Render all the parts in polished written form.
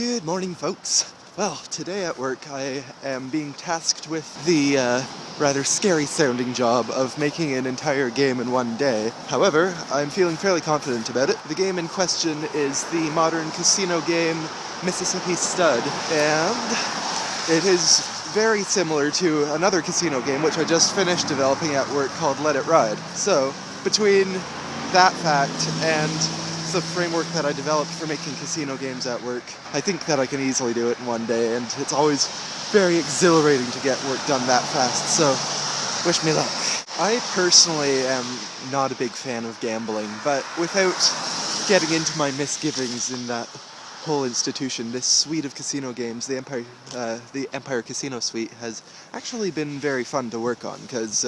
Good morning, folks. Well, today at work I am being tasked with the rather scary sounding job of making an entire game in one day. However, I'm feeling fairly confident about it. The game in question is the modern casino game Mississippi Stud, and it is very similar to another casino game which I just finished developing at work called Let It Ride. So, between that fact and the framework that I developed for making casino games at work, I think that I can easily do it in one day, and it's always very exhilarating to get work done that fast, so wish me luck. I personally am not a big fan of gambling, but without getting into my misgivings in that whole institution, this suite of casino games, the Empire Casino Suite, has actually been very fun to work on, because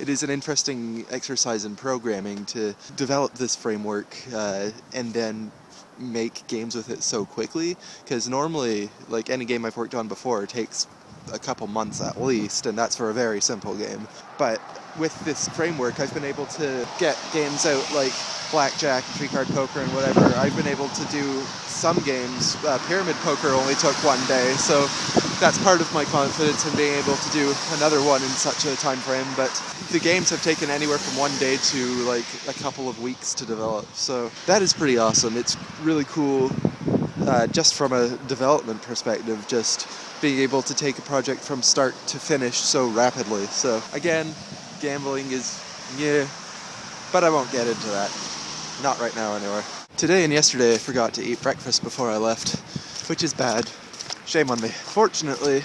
it is an interesting exercise in programming to develop this framework and then make games with it so quickly, because normally, like any game I've worked on before, takes a couple months at least, and that's for a very simple game. But with this framework, I've been able to get games out like blackjack, three-card poker, and whatever. I've been able to do some games. Pyramid poker only took one day, so that's part of my confidence in being able to do another one in such a time frame. But the games have taken anywhere from one day to like a couple of weeks to develop, so that is pretty awesome. It's really cool, just from a development perspective, just being able to take a project from start to finish so rapidly. So again, gambling is but I won't get into that. Not right now, anyway. Today and yesterday I forgot to eat breakfast before I left, which is bad. Shame on me. Fortunately,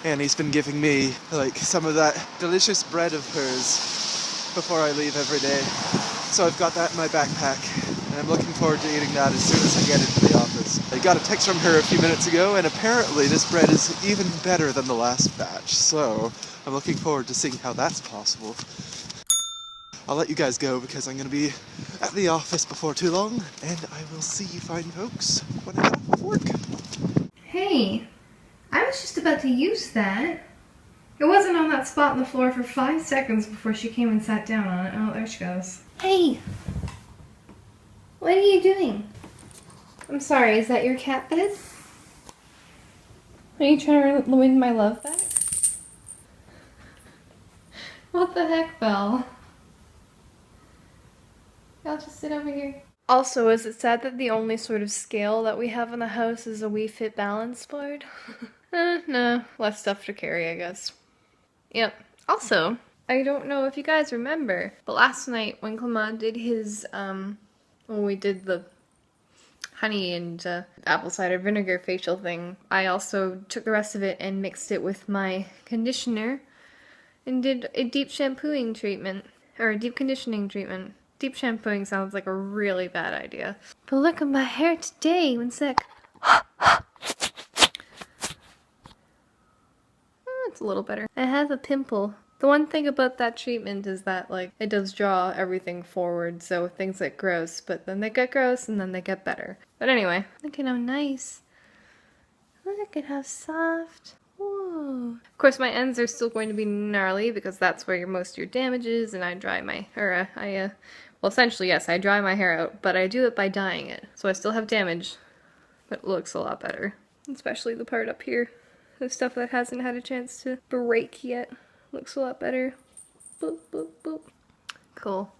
Annie's been giving me, like, some of that delicious bread of hers before I leave every day. So I've got that in my backpack, and I'm looking forward to eating that as soon as I get into the office. I got a text from her a few minutes ago, and apparently this bread is even better than the last batch, so I'm looking forward to seeing how that's possible. I'll let you guys go because I'm going to be at the office before too long, and I will see you fine folks when I get off work. Hey, I was just about to use that. It wasn't on that spot on the floor for 5 seconds before she came and sat down on it. Oh, there she goes. Hey! What are you doing? I'm sorry, is that your cat bed? Are you trying to win my love back? What the heck, Belle? I'll just sit over here. Also, is it sad that the only sort of scale that we have in the house is a Wii Fit balance board? No, less stuff to carry, I guess. Yep. Also, I don't know if you guys remember, but last night when Clément did his, when we did the honey and apple cider vinegar facial thing, I also took the rest of it and mixed it with my conditioner and did a deep shampooing treatment, or a deep conditioning treatment. Deep shampooing sounds like a really bad idea. But look at my hair today. One sec. It's a little better. I have a pimple. The one thing about that treatment is that, like, it does draw everything forward, so things get gross, but then they get gross and then they get better. But anyway, look at how nice. Look at how soft. Whoa. Of course, my ends are still going to be gnarly because that's where most of your damage is, and I dry my, well, essentially, yes, I dry my hair out, but I do it by dyeing it. So I still have damage, but it looks a lot better. Especially the part up here. The stuff that hasn't had a chance to break yet. Looks a lot better. Boop, boop, boop. Cool.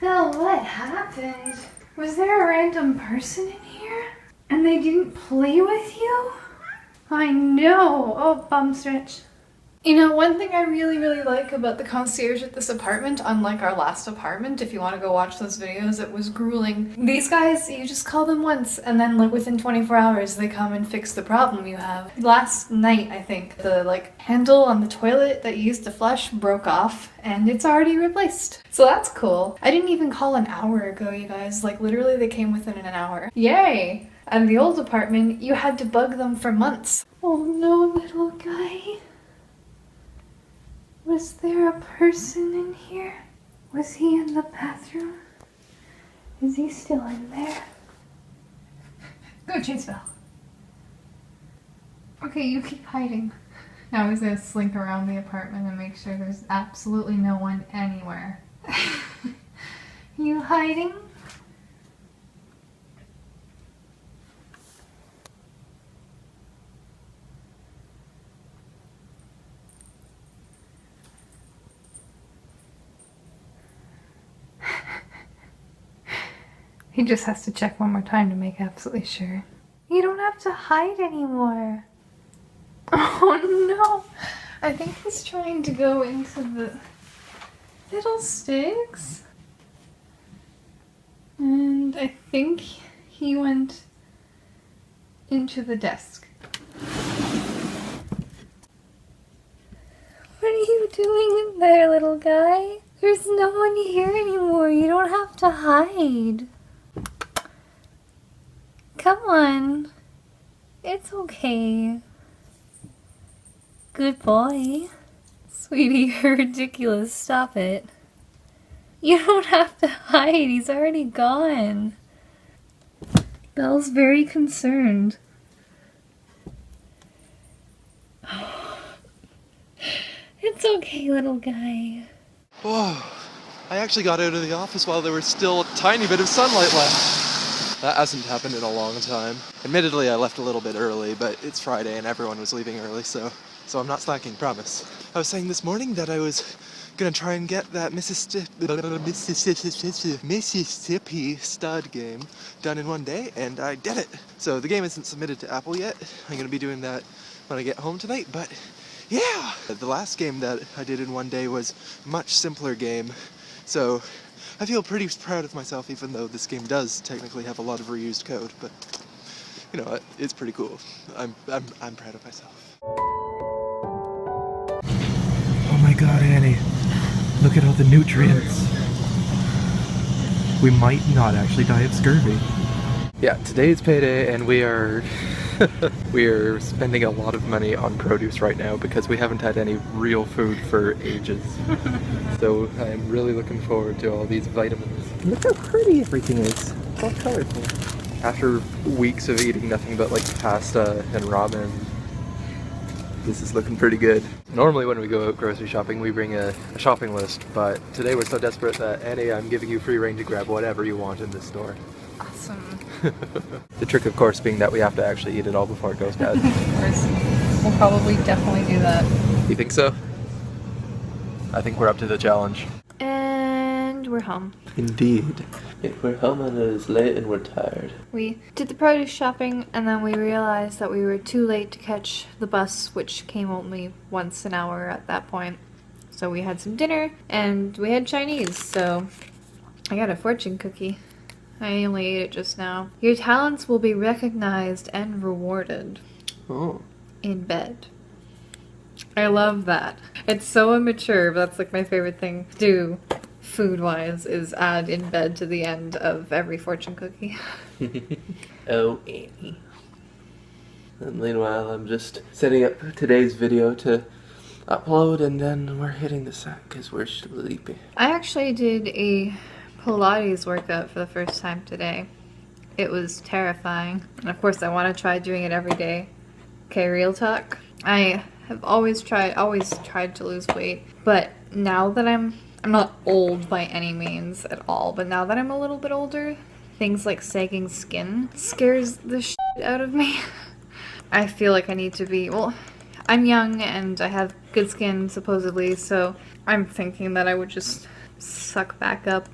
So what happened? Was there a random person in here? And they didn't play with you? I know. Oh, bum stretch. You know, one thing I really like about the concierge at this apartment, unlike our last apartment, if you want to go watch those videos, it was grueling. These guys, you just call them once, and then like within 24 hours, they come and fix the problem you have. Last night, I think, the like handle on the toilet that you used to flush broke off, and it's already replaced. So that's cool. I didn't even call an hour ago, you guys. Like literally they came within an hour. Yay! And the old apartment, you had to bug them for months. Oh no, little guy. Was there a person in here? Was he in the bathroom? Is he still in there? Go, Chase Bell. Okay, you keep hiding. Now he's gonna slink around the apartment and make sure there's absolutely no one anywhere. You hiding? He just has to check one more time to make absolutely sure. You don't have to hide anymore. Oh no! I think he's trying to go into the fiddlesticks. And I think he went into the desk. What are you doing in there, little guy? There's no one here anymore. You don't have to hide. Come on. It's okay. Good boy. Sweetie, you're ridiculous. Stop it. You don't have to hide. He's already gone. Belle's very concerned. It's okay, little guy. Whoa. I actually got out of the office while there was still a tiny bit of sunlight left. That hasn't happened in a long time. Admittedly, I left a little bit early, but it's Friday and everyone was leaving early, so I'm not slacking, promise. I was saying this morning that I was gonna try and get that Mississippi stud game done in one day, and I did it. So the game isn't submitted to Apple yet. I'm gonna be doing that when I get home tonight, but yeah! The last game that I did in one day was a much simpler game, so I feel pretty proud of myself, even though this game does technically have a lot of reused code, but you know what, it's pretty cool. I'm proud of myself. Oh my god, Annie. Look at all the nutrients. We might not actually die of scurvy. Yeah, today is payday and we are spending a lot of money on produce right now because we haven't had any real food for ages. So I'm really looking forward to all these vitamins. Look how pretty everything is. It's all colorful. After weeks of eating nothing but like pasta and ramen, this is looking pretty good. Normally when we go out grocery shopping we bring a shopping list, but today we're so desperate that, Annie, I'm giving you free rein to grab whatever you want in this store. Awesome. The trick of course being that we have to actually eat it all before it goes bad. Of course. We'll probably definitely do that. You think so? I think we're up to the challenge. And we're home. Indeed. Yeah, we're home and it is late and we're tired. We did the produce shopping and then we realized that we were too late to catch the bus, which came only once an hour at that point. So we had some dinner and we had Chinese, so I got a fortune cookie. I only ate it just now. Your talents will be recognized and rewarded. Oh. In bed. I love that. It's so immature, but that's like my favorite thing to do food-wise is add in bed to the end of every fortune cookie. Oh, Annie. And meanwhile, I'm just setting up today's video to upload, and then we're hitting the sack because we're sleepy. I actually did a Pilates workout for the first time today. It was terrifying. And of course I want to try doing it every day. Okay, real talk. I have always tried to lose weight, but now that I'm not old by any means at all, but now that I'm a little bit older, things like sagging skin scares the shit out of me. I feel like I need to be, well, I'm young and I have good skin supposedly, so I'm thinking that I would just suck back up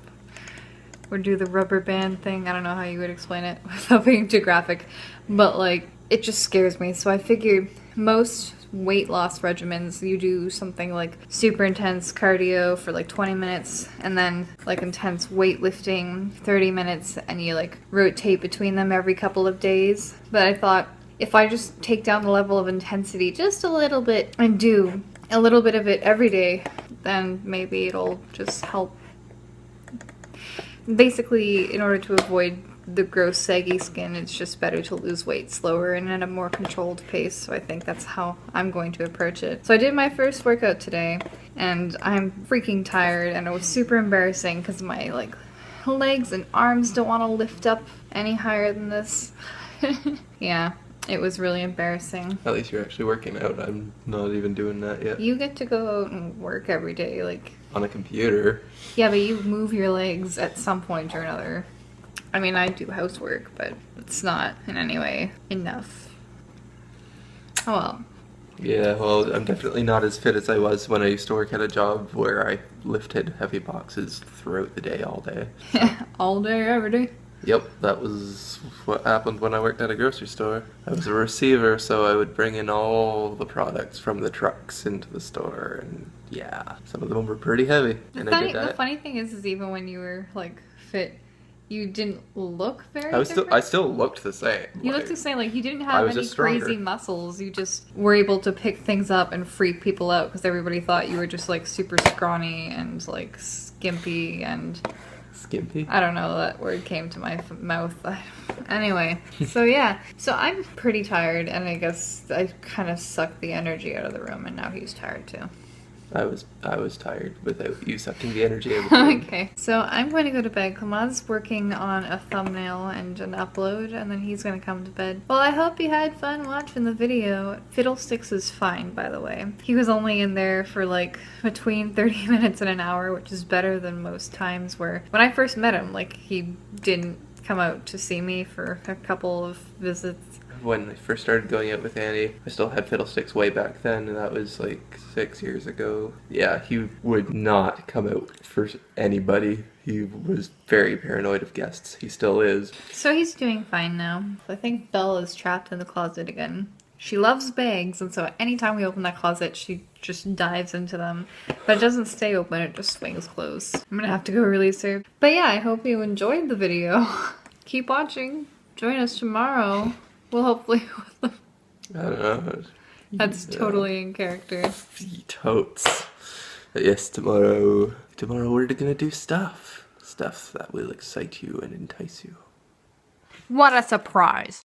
or do the rubber band thing. I don't know how you would explain it without being too graphic, but like it just scares me. So I figure most weight loss regimens, you do something like super intense cardio for like 20 minutes and then like intense weightlifting 30 minutes, and you like rotate between them every couple of days. But I thought if I just take down the level of intensity just a little bit and do a little bit of it every day, then maybe it'll just help. Basically, in order to avoid the gross saggy skin, it's just better to lose weight slower and at a more controlled pace. So I think that's how I'm going to approach it. So I did my first workout today and I'm freaking tired, and it was super embarrassing because my like legs and arms don't want to lift up any higher than this. Yeah, it was really embarrassing. At least you're actually working out. I'm not even doing that yet. You get to go out and work every day, like on a computer. Yeah, but you move your legs at some point or another. I mean, I do housework, but it's not in any way enough. Oh well. Yeah, well, I'm definitely not as fit as I was when I used to work at a job where I lifted heavy boxes throughout the day, all day. All day, every day. Yep, that was what happened when I worked at a grocery store. I was a receiver, so I would bring in all the products from the trucks into the store, and yeah, some of them were pretty heavy. And I did The that. funny thing is even when you were like fit, you didn't look very I different. still looked the same. You like, looked the same, like you didn't I have was any just stronger. crazy muscles. You just were able to pick things up and freak people out because everybody thought you were just like super scrawny and like skimpy and Skimpy. I don't know, that word came to my mouth. Anyway, so yeah. So I'm pretty tired and I guess I kind of sucked the energy out of the room and now he's tired too. I was tired without you sucking the energy out of the room. Okay, so I'm going to go to bed. Clément's working on a thumbnail and an upload, and then he's going to come to bed. Well, I hope you had fun watching the video. Fiddlesticks is fine, by the way. He was only in there for like between 30 minutes and an hour, which is better than most times where when I first met him, like he didn't come out to see me for a couple of visits. When I first started going out with Annie, I still had Fiddlesticks way back then, and that was like 6 years ago. Yeah, he would not come out for anybody. He was very paranoid of guests. He still is. So he's doing fine now. I think Belle is trapped in the closet again. She loves bags, and so anytime we open that closet, she just dives into them. But it doesn't stay open, it just swings closed. I'm gonna have to go release her. But yeah, I hope you enjoyed the video. Keep watching. Join us tomorrow. Well, hopefully. I don't know. That's totally in character. Totes. But yes, tomorrow we're gonna do stuff. Stuff that will excite you and entice you. What a surprise.